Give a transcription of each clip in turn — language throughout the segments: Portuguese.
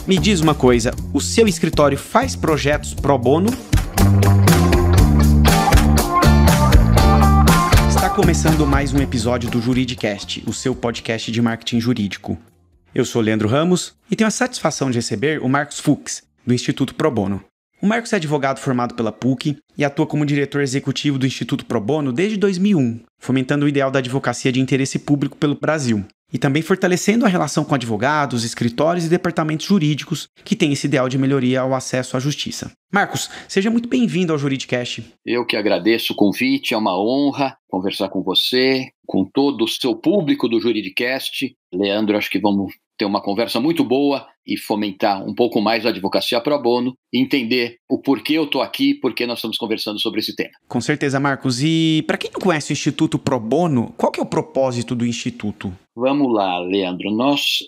Me diz uma coisa, o seu escritório faz projetos pro bono? Está começando mais um episódio do Juridicast, o seu podcast de marketing jurídico. Eu sou Leandro Ramos e tenho a satisfação de receber o Marcos Fuchs, do Instituto Pro Bono. O Marcos é advogado formado pela PUC e atua como diretor executivo do Instituto Pro Bono desde 2001, fomentando o ideal da advocacia de interesse público pelo Brasil. E também fortalecendo a relação com advogados, escritórios e departamentos jurídicos que têm esse ideal de melhoria ao acesso à justiça. Marcos, seja muito bem-vindo ao Juridicast. Eu que agradeço o convite, é uma honra conversar com você, com todo o seu público do Juridicast. Leandro, acho que vamos ter uma conversa muito boa e fomentar um pouco mais a advocacia pro bono e entender o porquê eu estou aqui, porquê nós estamos conversando sobre esse tema. Com certeza, Marcos. E para quem não conhece o Instituto Pro Bono, qual que é o propósito do Instituto? Vamos lá, Leandro. Nós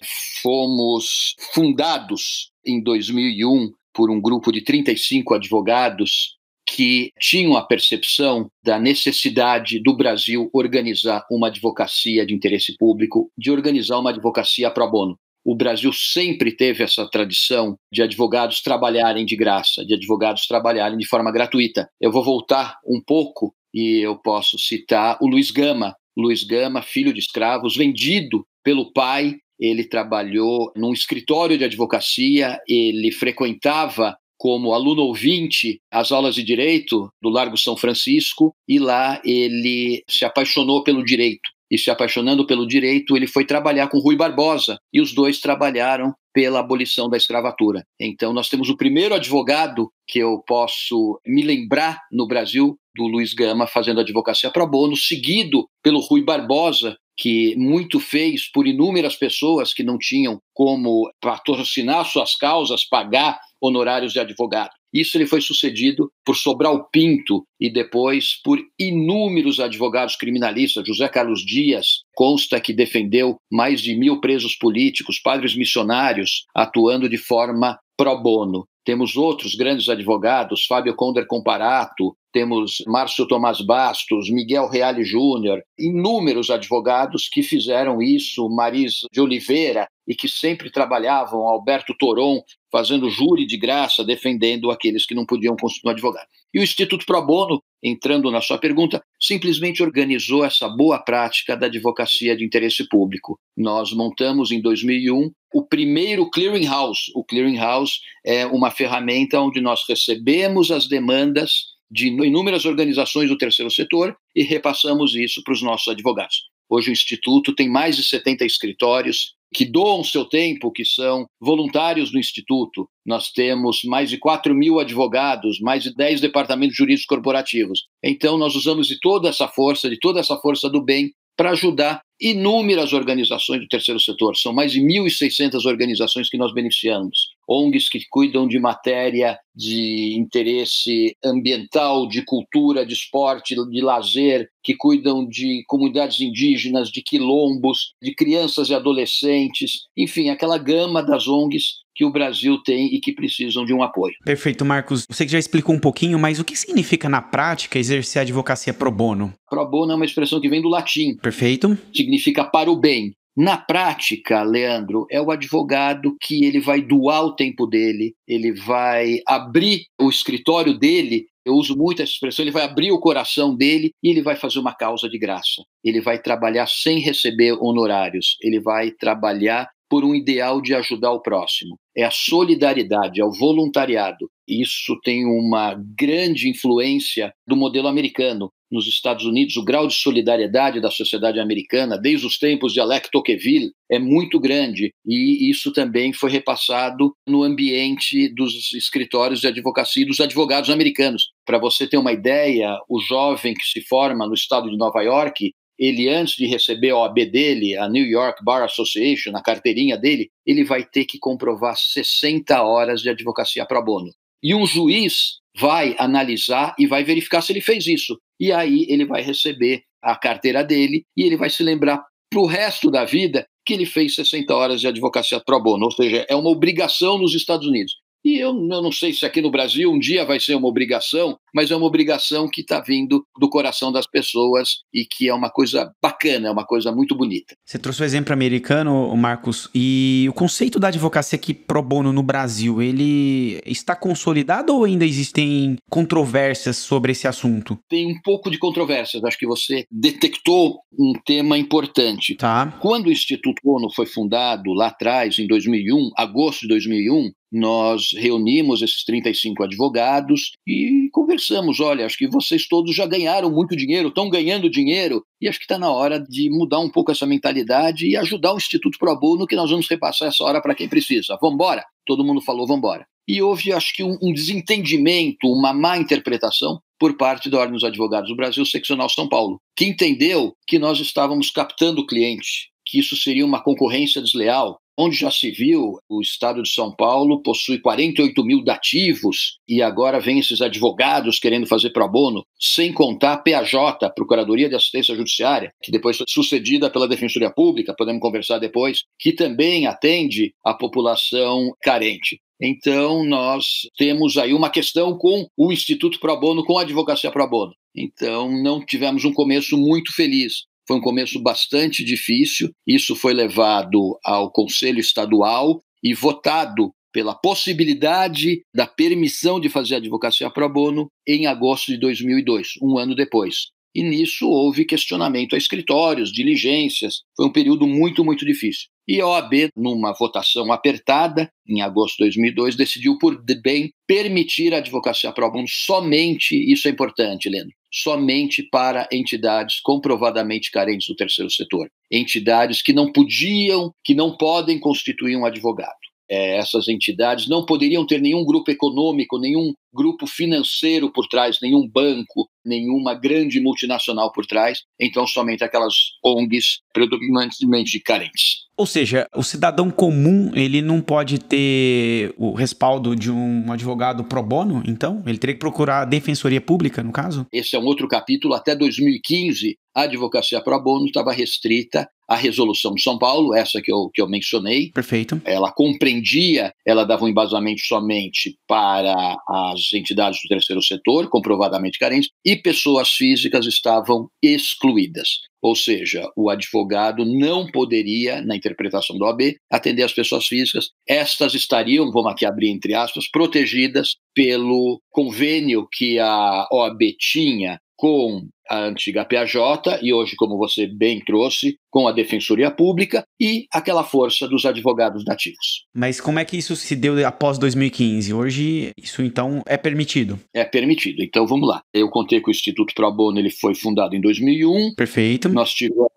fomos fundados em 2001 por um grupo de 35 advogados que tinham a percepção da necessidade do Brasil organizar uma advocacia de interesse público, de organizar uma advocacia pro bono. O Brasil sempre teve essa tradição de advogados trabalharem de graça, de advogados trabalharem de forma gratuita. Eu vou voltar um pouco e eu posso citar o Luiz Gama. Luiz Gama, filho de escravos, vendido pelo pai. Ele trabalhou num escritório de advocacia, ele frequentava como aluno ouvinte as aulas de direito do Largo São Francisco e lá ele se apaixonou pelo direito. E se apaixonando pelo direito, ele foi trabalhar com Rui Barbosa e os dois trabalharam pela abolição da escravatura. Então nós temos o primeiro advogado que eu posso me lembrar no Brasil, do Luiz Gama, fazendo advocacia pro bono, seguido pelo Rui Barbosa, que muito fez por inúmeras pessoas que não tinham como patrocinar suas causas, pagar honorários de advogado. Isso ele foi sucedido por Sobral Pinto e depois por inúmeros advogados criminalistas. José Carlos Dias consta que defendeu mais de 1.000 presos políticos, padres missionários, atuando de forma pro bono. Temos outros grandes advogados, Fábio Conder Comparato, temos Márcio Tomás Bastos, Miguel Reale Júnior, inúmeros advogados que fizeram isso, Maris de Oliveira, e que sempre trabalhavam, Alberto Toron, fazendo júri de graça, defendendo aqueles que não podiam constituir um advogado. E o Instituto Pro Bono, entrando na sua pergunta, simplesmente organizou essa boa prática da advocacia de interesse público. Nós montamos em 2001 o primeiro clearinghouse. O clearinghouse é uma ferramenta onde nós recebemos as demandas de inúmeras organizações do terceiro setor e repassamos isso para os nossos advogados. Hoje o Instituto tem mais de 70 escritórios que doam seu tempo, que são voluntários do Instituto. Nós temos mais de 4.000 advogados, mais de 10 departamentos jurídicos corporativos. Então nós usamos de toda essa força do bem, para ajudar inúmeras organizações do terceiro setor. São mais de 1.600 organizações que nós beneficiamos. ONGs que cuidam de matéria de interesse ambiental, de cultura, de esporte, de lazer, que cuidam de comunidades indígenas, de quilombos, de crianças e adolescentes, enfim, aquela gama das ONGs que o Brasil tem e que precisam de um apoio. Perfeito, Marcos. Você que já explicou um pouquinho, mas o que significa na prática exercer a advocacia pro bono? Pro bono é uma expressão que vem do latim. Perfeito. Significa para o bem. Na prática, Leandro, é o advogado que ele vai doar o tempo dele, ele vai abrir o escritório dele, eu uso muito essa expressão, ele vai abrir o coração dele e ele vai fazer uma causa de graça. Ele vai trabalhar sem receber honorários, ele vai trabalhar por um ideal de ajudar o próximo. É a solidariedade, é o voluntariado. Isso tem uma grande influência do modelo americano. Nos Estados Unidos, o grau de solidariedade da sociedade americana, desde os tempos de Alec Tocqueville, é muito grande. E isso também foi repassado no ambiente dos escritórios de advocacia e dos advogados americanos. Para você ter uma ideia, o jovem que se forma no estado de Nova York, ele, antes de receber a OAB dele, a New York Bar Association, a carteirinha dele, ele vai ter que comprovar 60 horas de advocacia pro bono. E um juiz vai analisar e vai verificar se ele fez isso. E aí ele vai receber a carteira dele e ele vai se lembrar para o resto da vida que ele fez 60 horas de advocacia pro bono. Ou seja, é uma obrigação nos Estados Unidos. E eu não sei se aqui no Brasil um dia vai ser uma obrigação, mas é uma obrigação que está vindo do coração das pessoas e que é uma coisa bacana, é uma coisa muito bonita. Você trouxe o exemplo americano, Marcos, e o conceito da advocacia aqui pro bono no Brasil, ele está consolidado ou ainda existem controvérsias sobre esse assunto? Tem um pouco de controvérsias, acho que você detectou um tema importante. Tá. Quando o Instituto Bono foi fundado lá atrás, em 2001, agosto de 2001, nós reunimos esses 35 advogados e conversamos, olha, acho que vocês todos já ganharam muito dinheiro, estão ganhando dinheiro, e acho que está na hora de mudar um pouco essa mentalidade e ajudar o Instituto Pro Bono, que nós vamos repassar essa hora para quem precisa. Vamos embora? Todo mundo falou, vamos embora. E houve, acho que, um desentendimento, uma má interpretação por parte da Ordem dos Advogados do Brasil, Seccional São Paulo, que entendeu que nós estávamos captando o cliente, que isso seria uma concorrência desleal. Onde já se viu, o Estado de São Paulo possui 48 mil dativos e agora vem esses advogados querendo fazer pro bono, sem contar a PAJ, Procuradoria de Assistência Judiciária, que depois foi sucedida pela Defensoria Pública, podemos conversar depois, que também atende a população carente. Então, nós temos aí uma questão com o Instituto Pro Bono, com a Advocacia Pro Bono. Então, não tivemos um começo muito feliz. Foi um começo bastante difícil. Isso foi levado ao Conselho Estadual e votado pela possibilidade da permissão de fazer advocacia pro bono em agosto de 2002, um ano depois. E nisso houve questionamento a escritórios, diligências. Foi um período muito, muito difícil. E a OAB, numa votação apertada, em agosto de 2002, decidiu por bem permitir a advocacia pro bono somente, isso é importante, Leandro, somente para entidades comprovadamente carentes do terceiro setor. Entidades que não podiam, que não podem constituir um advogado. Essas entidades não poderiam ter nenhum grupo econômico, nenhum grupo financeiro por trás, nenhum banco, nenhuma grande multinacional por trás, então somente aquelas ONGs predominantemente carentes. Ou seja, o cidadão comum, ele não pode ter o respaldo de um advogado pro bono, então? Ele teria que procurar a defensoria pública, no caso? Esse é um outro capítulo. Até 2015, a advocacia pro bono estava restrita à resolução de São Paulo, essa que eu mencionei. Perfeito. Ela compreendia, ela dava um embasamento somente para as entidades do terceiro setor, comprovadamente carentes, e pessoas físicas estavam excluídas. Ou seja, o advogado não poderia, na interpretação da OAB, atender as pessoas físicas. Estas estariam, vamos aqui abrir entre aspas, protegidas pelo convênio que a OAB tinha com a antiga PAJ e hoje, como você bem trouxe, com a Defensoria Pública e aquela força dos advogados nativos. Mas como é que isso se deu após 2015? Hoje, isso então é permitido? É permitido. Então, vamos lá. Eu contei que o Instituto Pro Bono ele foi fundado em 2001. Perfeito. Nós tivemos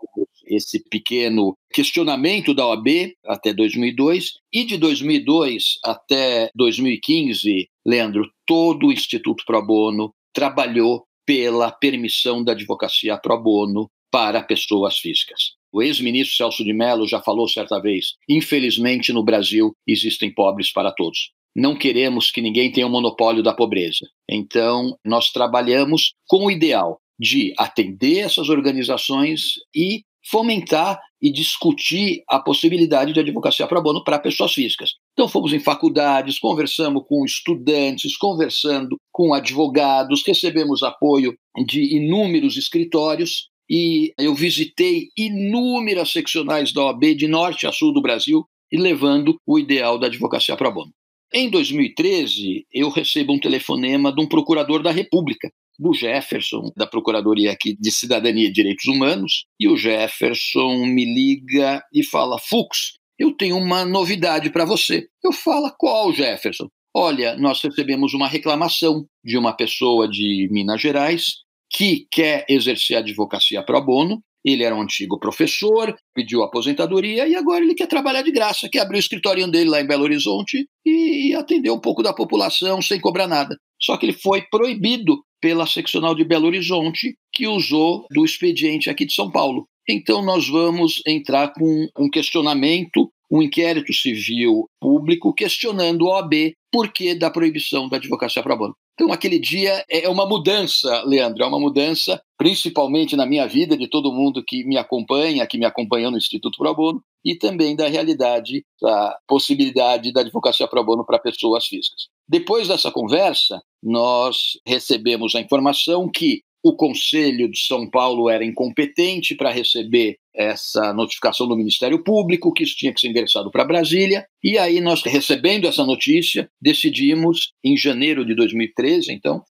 esse pequeno questionamento da OAB até 2002. E de 2002 até 2015, Leandro, todo o Instituto Pro Bono trabalhou pela permissão da advocacia pro bono para pessoas físicas. O ex-ministro Celso de Mello já falou certa vez, infelizmente no Brasil existem pobres para todos. Não queremos que ninguém tenha o monopólio da pobreza. Então, nós trabalhamos com o ideal de atender essas organizações e fomentar e discutir a possibilidade de advocacia pro bono para pessoas físicas. Então fomos em faculdades, conversamos com estudantes, conversando com advogados, recebemos apoio de inúmeros escritórios e eu visitei inúmeras seccionais da OAB de norte a sul do Brasil e levando o ideal da advocacia pro bono. Em 2013, eu recebo um telefonema de um procurador da República, do Jefferson, da Procuradoria aqui de Cidadania e Direitos Humanos, e o Jefferson me liga e fala: Fux, eu tenho uma novidade para você. Eu falo: qual, Jefferson? Olha, nós recebemos uma reclamação de uma pessoa de Minas Gerais que quer exercer a advocacia pro bono. Ele era um antigo professor, pediu aposentadoria e agora ele quer trabalhar de graça, quer abrir o escritório dele lá em Belo Horizonte e atender um pouco da população sem cobrar nada. Só que ele foi proibido pela seccional de Belo Horizonte, que usou do expediente aqui de São Paulo. Então nós vamos entrar com um questionamento, um inquérito civil público questionando a OAB por que da proibição da advocacia pro bono. Então aquele dia é uma mudança, Leandro, é uma mudança principalmente na minha vida, de todo mundo que me acompanha, que me acompanhou no Instituto Pro Bono, e também da realidade da possibilidade da advocacia pro bono para pessoas físicas. Depois dessa conversa, nós recebemos a informação que o Conselho de São Paulo era incompetente para receber essa notificação do Ministério Público, que isso tinha que ser endereçado para Brasília, e aí nós, recebendo essa notícia, decidimos, em janeiro de 2013, então,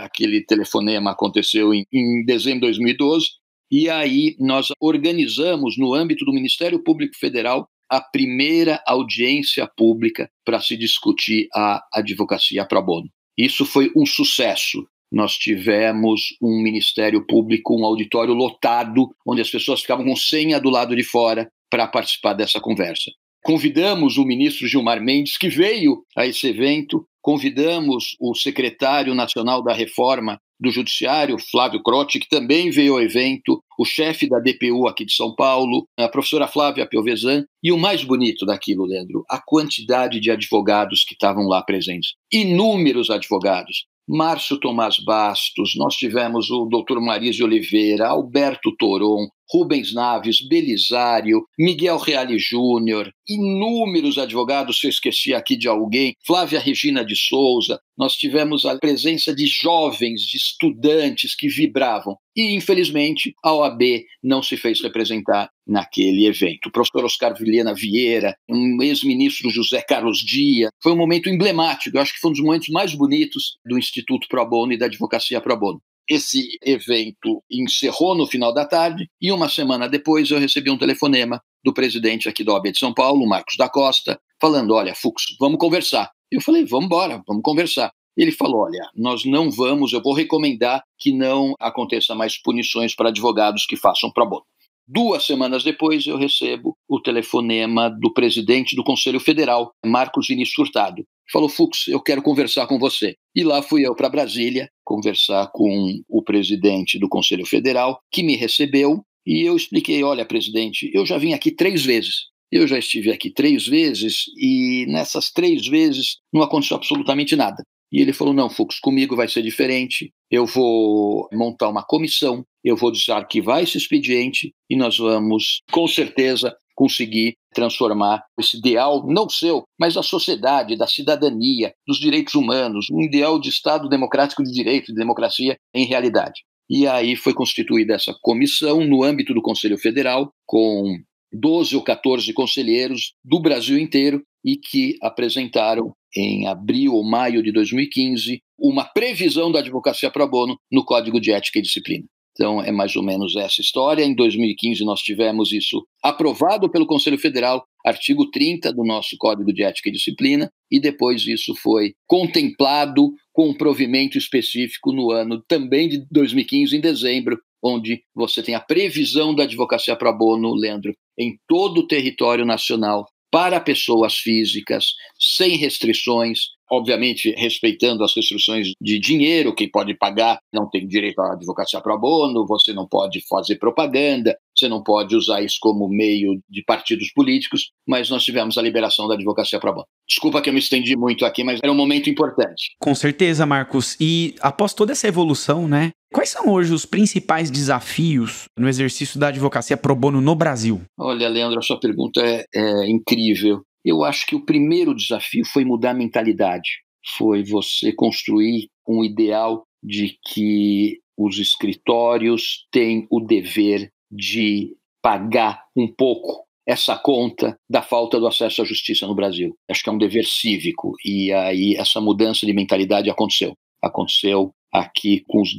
aquele telefonema aconteceu em dezembro de 2012, e aí nós organizamos, no âmbito do Ministério Público Federal, a primeira audiência pública para se discutir a advocacia pro bono. Isso foi um sucesso. Nós tivemos um Ministério Público, um auditório lotado, onde as pessoas ficavam com senha do lado de fora para participar dessa conversa. Convidamos o ministro Gilmar Mendes, que veio a esse evento, convidamos o secretário nacional da Reforma do Judiciário, Flávio Crotti, que também veio ao evento, o chefe da DPU aqui de São Paulo, a professora Flávia Piovesan, e o mais bonito daquilo, Leandro, a quantidade de advogados que estavam lá presentes. Inúmeros advogados. Márcio Tomás Bastos, nós tivemos o Dr. Mariz de Oliveira, Alberto Toron, Rubens Naves, Belisário, Miguel Reale Júnior, inúmeros advogados, se eu esqueci aqui de alguém, Flávia Regina de Souza, nós tivemos a presença de jovens, de estudantes que vibravam. E, infelizmente, a OAB não se fez representar naquele evento. O professor Oscar Vilhena Vieira, um ex-ministro José Carlos Dias, foi um momento emblemático, eu acho que foi um dos momentos mais bonitos do Instituto Pro Bono e da advocacia pro bono. Esse evento encerrou no final da tarde e uma semana depois eu recebi um telefonema do presidente aqui da OAB de São Paulo, Marcos da Costa, falando, olha, Fux, vamos conversar. Eu falei, vamos embora, vamos conversar. Ele falou, olha, nós não vamos, eu vou recomendar que não aconteça mais punições para advogados que façam pro bono. 2 semanas depois eu recebo o telefonema do presidente do Conselho Federal, Marcos Vinícius Hurtado. Falou, Fux, eu quero conversar com você. E lá fui eu para Brasília conversar com o presidente do Conselho Federal, que me recebeu, e eu expliquei, olha, presidente, eu já vim aqui 3 vezes. Eu já estive aqui 3 vezes e nessas 3 vezes não aconteceu absolutamente nada. E ele falou, não, Fux, comigo vai ser diferente, eu vou montar uma comissão, eu vou desarquivar esse expediente e nós vamos, com certeza, conseguir transformar esse ideal, não seu, mas da sociedade, da cidadania, dos direitos humanos, um ideal de Estado democrático de direito, de democracia, em realidade. E aí foi constituída essa comissão no âmbito do Conselho Federal, com 12 ou 14 conselheiros do Brasil inteiro e que apresentaram em abril ou maio de 2015 uma previsão da advocacia pro bono no Código de Ética e Disciplina. Então, é mais ou menos essa história. Em 2015, nós tivemos isso aprovado pelo Conselho Federal, artigo 30 do nosso Código de Ética e Disciplina, e depois isso foi contemplado com um provimento específico no ano também de 2015, em dezembro, onde você tem a previsão da advocacia pro bono, Leandro, em todo o território nacional, para pessoas físicas, sem restrições, obviamente respeitando as restrições de dinheiro, quem pode pagar não tem direito à advocacia pro bono, você não pode fazer propaganda, você não pode usar isso como meio de partidos políticos, mas nós tivemos a liberação da advocacia pro bono. Desculpa que eu me estendi muito aqui, mas era um momento importante. Com certeza, Marcos. E após toda essa evolução, né? Quais são hoje os principais desafios no exercício da advocacia pro bono no Brasil? Olha, Leandro, a sua pergunta é incrível. Eu acho que o primeiro desafio foi mudar a mentalidade. Foi você construir um ideal de que os escritórios têm o dever de pagar um pouco essa conta da falta do acesso à justiça no Brasil. Acho que é um dever cívico. E aí essa mudança de mentalidade aconteceu. Aconteceu aqui com os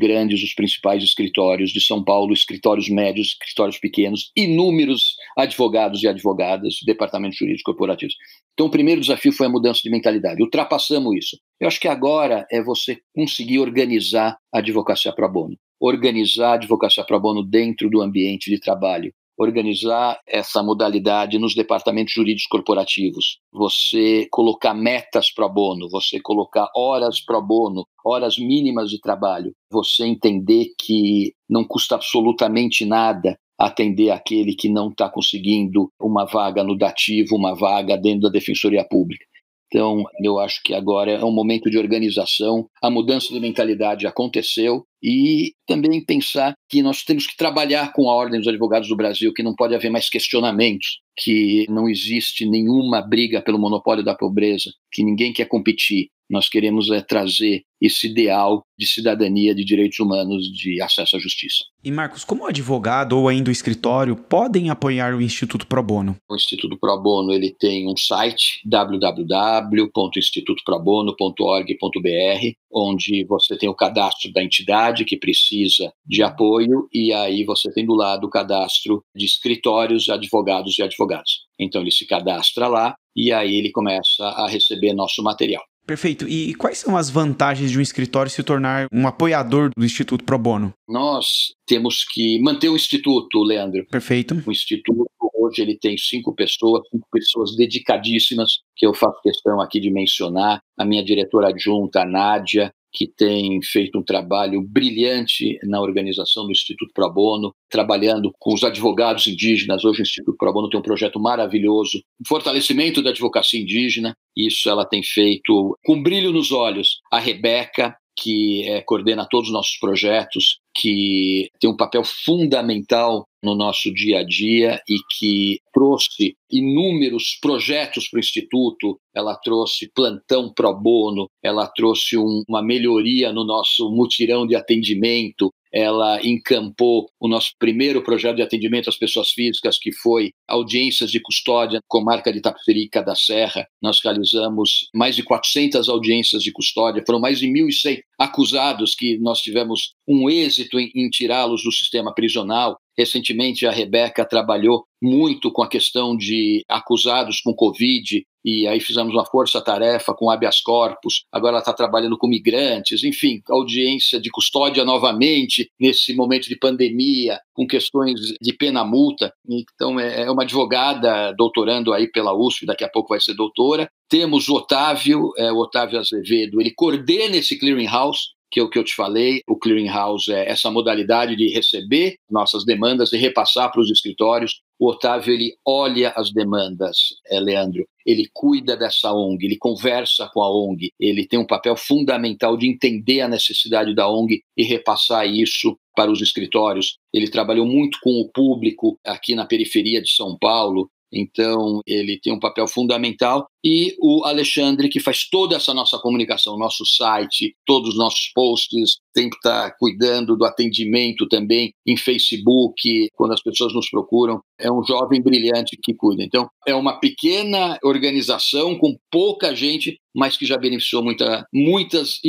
principais escritórios de São Paulo, escritórios médios, escritórios pequenos, inúmeros advogados e advogadas, departamentos jurídicos corporativos. Então, o primeiro desafio foi a mudança de mentalidade. Ultrapassamos isso. Eu acho que agora é você conseguir organizar a advocacia pro bono. Organizar a advocacia pro bono dentro do ambiente de trabalho. Organizar essa modalidade nos departamentos jurídicos corporativos, você colocar metas pro bono, você colocar horas pro bono, horas mínimas de trabalho, você entender que não custa absolutamente nada atender aquele que não está conseguindo uma vaga no dativo, uma vaga dentro da Defensoria Pública. Então, eu acho que agora é um momento de organização, a mudança de mentalidade aconteceu e também pensar que nós temos que trabalhar com a Ordem dos Advogados do Brasil, que não pode haver mais questionamentos, que não existe nenhuma briga pelo monopólio da pobreza, que ninguém quer competir. Nós queremos trazer esse ideal de cidadania, de direitos humanos, de acesso à justiça. E Marcos, como o advogado ou ainda o escritório podem apoiar o Instituto Pro Bono? O Instituto Pro Bono ele tem um site, www.institutoprobono.org.br, onde você tem o cadastro da entidade que precisa de apoio e aí você tem do lado o cadastro de escritórios, advogados e advogadas. Então ele se cadastra lá e aí ele começa a receber nosso material. Perfeito. E quais são as vantagens de um escritório se tornar um apoiador do Instituto Pro Bono? Nós temos que manter o Instituto, Leandro. Perfeito. O Instituto, hoje, ele tem 5 pessoas dedicadíssimas, que eu faço questão aqui de mencionar. A minha diretora adjunta, a Nádia, que tem feito um trabalho brilhante na organização do Instituto Pro Bono, trabalhando com os advogados indígenas. Hoje o Instituto Pro Bono tem um projeto maravilhoso, um fortalecimento da advocacia indígena. Isso ela tem feito com brilho nos olhos. A Rebeca, que coordena todos os nossos projetos, que tem um papel fundamental no nosso dia a dia e que trouxe inúmeros projetos para o Instituto. Ela trouxe plantão pro bono, ela trouxe uma melhoria no nosso mutirão de atendimento, ela encampou o nosso primeiro projeto de atendimento às pessoas físicas, que foi audiências de custódia, comarca de Itapecerica da Serra. Nós realizamos mais de 400 audiências de custódia, foram mais de 1.100 acusados que nós tivemos um êxito em tirá-los do sistema prisional. Recentemente, a Rebeca trabalhou muito com a questão de acusados com Covid, e aí fizemos uma força-tarefa com habeas corpus. Agora ela está trabalhando com migrantes, enfim, audiência de custódia novamente, nesse momento de pandemia, com questões de pena-multa. Então, é uma advogada doutorando aí pela USP, daqui a pouco vai ser doutora. Temos o Otávio Azevedo, ele coordena esse clearinghouse, que é o que eu te falei. O clearinghouse é essa modalidade de receber nossas demandas e repassar para os escritórios. O Otávio, ele olha as demandas, Leandro, ele cuida dessa ONG, ele conversa com a ONG, ele tem um papel fundamental de entender a necessidade da ONG e repassar isso para os escritórios. Ele trabalhou muito com o público aqui na periferia de São Paulo, então ele tem um papel fundamental. E o Alexandre, que faz toda essa nossa comunicação, nosso site, todos os nossos posts, tem que estar cuidando do atendimento também em Facebook, quando as pessoas nos procuram. É um jovem brilhante que cuida. Então, é uma pequena organização com pouca gente, mas que já beneficiou muitas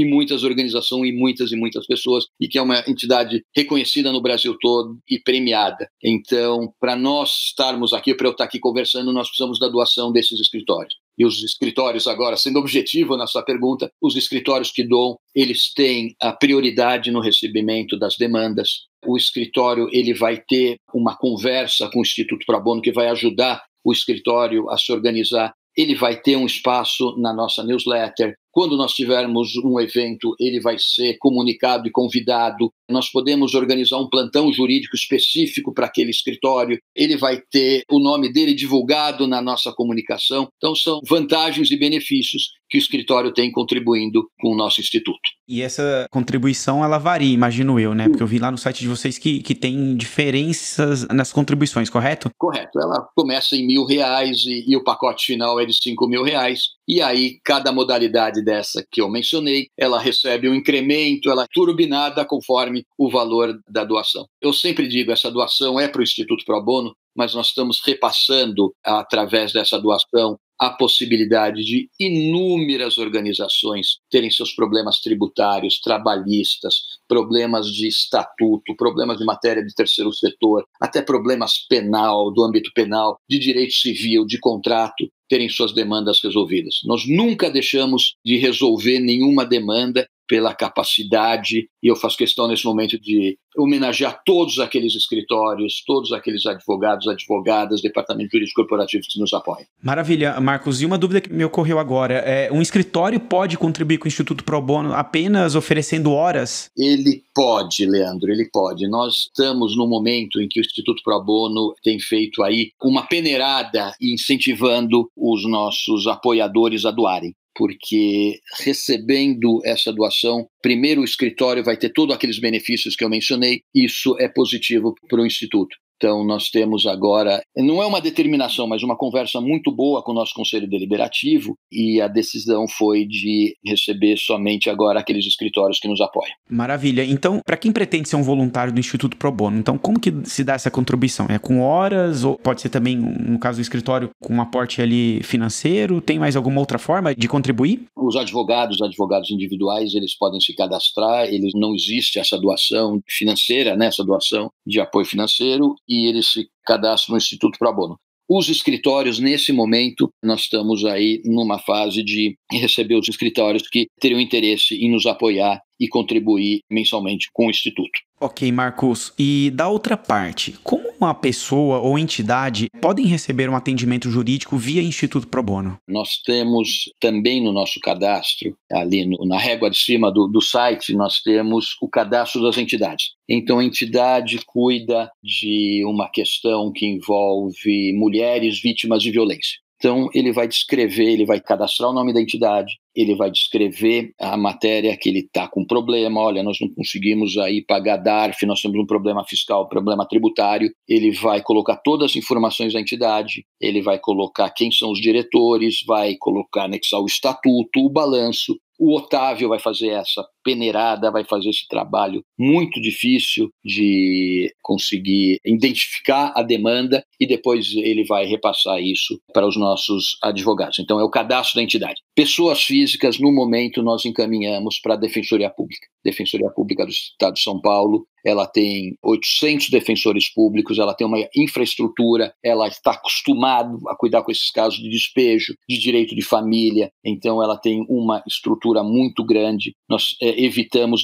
organizações e muitas pessoas, e que é uma entidade reconhecida no Brasil todo e premiada. Então, para nós estarmos aqui, para eu estar aqui conversando, nós precisamos da doação desses escritórios. E os escritórios agora, sendo objetivo na sua pergunta, os escritórios que doam, eles têm a prioridade no recebimento das demandas. O escritório ele vai ter uma conversa com o Instituto Pro Bono que vai ajudar o escritório a se organizar. Ele vai ter um espaço na nossa newsletter. Quando nós tivermos um evento, ele vai ser comunicado e convidado. Nós podemos organizar um plantão jurídico específico para aquele escritório. Ele vai ter o nome dele divulgado na nossa comunicação. Então, são vantagens e benefícios que o escritório tem contribuindo com o nosso instituto. E essa contribuição, ela varia, imagino eu, né? Porque eu vi lá no site de vocês que tem diferenças nas contribuições, correto? Correto. Ela começa em R$1.000 e o pacote final é de R$5.000. E aí, cada modalidade dessa que eu mencionei, ela recebe um incremento, ela é turbinada conforme o valor da doação. Eu sempre digo, essa doação é para o Instituto Pro Bono, mas nós estamos repassando, através dessa doação, a possibilidade de inúmeras organizações terem seus problemas tributários, trabalhistas, problemas de estatuto, problemas de matéria de terceiro setor, até problemas do âmbito penal, de direito civil, de contrato, terem suas demandas resolvidas. Nós nunca deixamos de resolver nenhuma demanda pela capacidade, e eu faço questão nesse momento de homenagear todos aqueles escritórios, todos aqueles advogados, advogadas, departamentos jurídicos corporativos que nos apoiam. Maravilha, Marcos. E uma dúvida que me ocorreu agora, um escritório pode contribuir com o Instituto Pro Bono apenas oferecendo horas? Ele pode, Leandro, ele pode. Nós estamos no momento em que o Instituto Pro Bono tem feito aí uma peneirada incentivando os nossos apoiadores a doarem. Porque recebendo essa doação, primeiro o escritório vai ter todos aqueles benefícios que eu mencionei, isso é positivo para o Instituto. Então, nós temos agora, não é uma determinação, mas uma conversa muito boa com o nosso Conselho Deliberativo, e a decisão foi de receber somente agora aqueles escritórios que nos apoiam. Maravilha. Então, para quem pretende ser um voluntário do Instituto Pro Bono, então como que se dá essa contribuição? É com horas ou pode ser também, no caso do escritório, com um aporte ali financeiro? Tem mais alguma outra forma de contribuir? Os advogados individuais, eles podem se cadastrar, não existe essa doação financeira, né, essa doação de apoio financeiro, e eles se cadastram no Instituto Pro Bono. Os escritórios, nesse momento, nós estamos aí numa fase de receber os escritórios que teriam interesse em nos apoiar e contribuir mensalmente com o Instituto. Ok, Marcos. E da outra parte, como uma pessoa ou entidade podem receber um atendimento jurídico via Instituto Pro Bono? Nós temos também no nosso cadastro, ali na régua de cima do site, nós temos o cadastro das entidades. Então, a entidade cuida de uma questão que envolve mulheres vítimas de violência. Então, ele vai descrever, ele vai cadastrar o nome da entidade, ele vai descrever a matéria que ele está com problema. Olha, nós não conseguimos aí pagar DARF, nós temos um problema fiscal, problema tributário. Ele vai colocar todas as informações da entidade, ele vai colocar quem são os diretores, vai colocar, anexar o estatuto, o balanço. O Otávio vai fazer essa peneirada, vai fazer esse trabalho muito difícil de conseguir identificar a demanda e depois ele vai repassar isso para os nossos advogados. Então, é o cadastro da entidade. Pessoas físicas, no momento, nós encaminhamos para a Defensoria Pública. Defensoria Pública do Estado de São Paulo, ela tem 800 defensores públicos, ela tem uma infraestrutura, ela está acostumada a cuidar com esses casos de despejo, de direito de família, então ela tem uma estrutura muito grande. Nós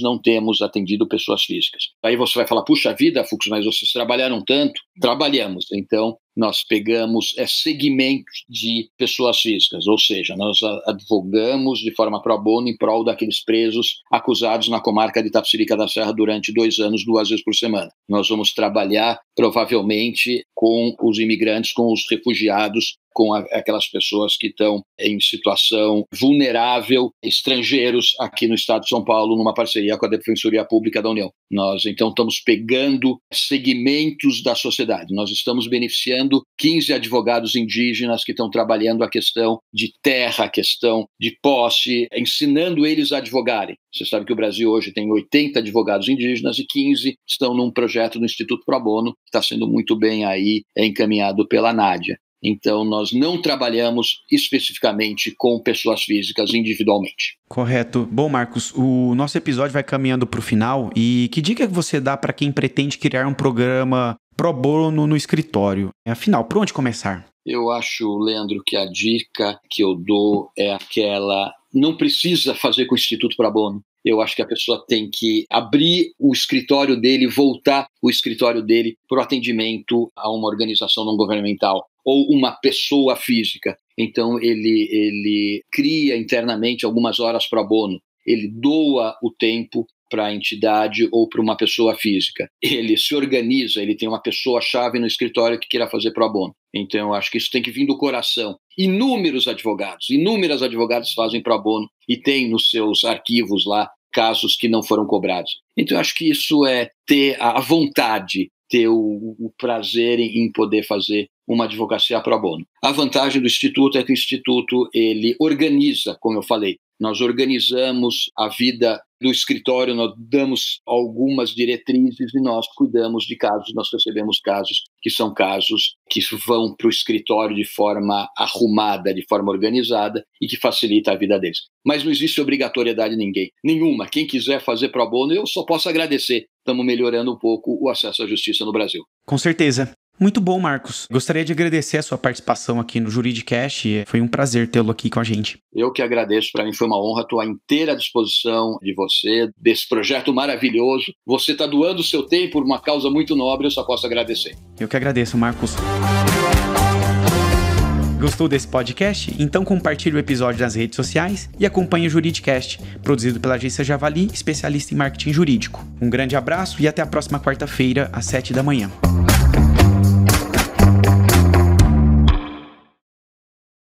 não temos atendido pessoas físicas. Aí você vai falar, puxa vida, Fux, mas vocês trabalharam tanto? Trabalhamos, então nós pegamos segmentos de pessoas físicas, ou seja, nós advogamos de forma pro bono em prol daqueles presos acusados na comarca de Itapecerica da Serra durante 2 anos, 2 vezes por semana. Nós vamos trabalhar provavelmente com os imigrantes, com os refugiados, com aquelas pessoas que estão em situação vulnerável, estrangeiros aqui no Estado de São Paulo, numa parceria com a Defensoria Pública da União. Nós, então, estamos pegando segmentos da sociedade. Nós estamos beneficiando 15 advogados indígenas que estão trabalhando a questão de terra, a questão de posse, ensinando eles a advogarem. Você sabe que o Brasil hoje tem 80 advogados indígenas e 15 estão num projeto do Instituto Pro Bono, que está sendo muito bem aí encaminhado pela Nádia. Então, nós não trabalhamos especificamente com pessoas físicas individualmente. Correto. Bom, Marcos, o nosso episódio vai caminhando para o final. E que dica que você dá para quem pretende criar um programa pro bono no escritório? Afinal, por onde começar? Eu acho, Leandro, que a dica que eu dou é aquela: não precisa fazer com o Instituto Pro Bono. Eu acho que a pessoa tem que abrir o escritório dele, voltar o escritório dele para o atendimento a uma organização não governamental ou uma pessoa física. Então, ele cria internamente algumas horas pro bono, ele doa o tempo para a entidade ou para uma pessoa física. Ele se organiza, ele tem uma pessoa-chave no escritório que queira fazer pro bono. Então, eu acho que isso tem que vir do coração. Inúmeras advogados fazem pro bono e tem nos seus arquivos lá casos que não foram cobrados. Então, eu acho que isso é ter a vontade, ter o prazer em poder fazer uma advocacia pro bono. A vantagem do Instituto é que o Instituto, ele organiza, como eu falei, nós organizamos a vida do escritório, nós damos algumas diretrizes e nós cuidamos de casos, nós recebemos casos que são casos que vão para o escritório de forma arrumada, de forma organizada e que facilita a vida deles. Mas não existe obrigatoriedade nenhuma. Quem quiser fazer pro bono, eu só posso agradecer. Estamos melhorando um pouco o acesso à justiça no Brasil. Com certeza. Muito bom, Marcos. Gostaria de agradecer a sua participação aqui no Juridicast. Foi um prazer tê-lo aqui com a gente. Eu que agradeço. Para mim foi uma honra. Estou à inteira disposição de você, desse projeto maravilhoso. Você está doando o seu tempo por uma causa muito nobre. Eu só posso agradecer. Eu que agradeço, Marcos. Gostou desse podcast? Então compartilhe o episódio nas redes sociais e acompanhe o Juridicast, produzido pela agência Javali, especialista em marketing jurídico. Um grande abraço e até a próxima quarta-feira, às 7 da manhã.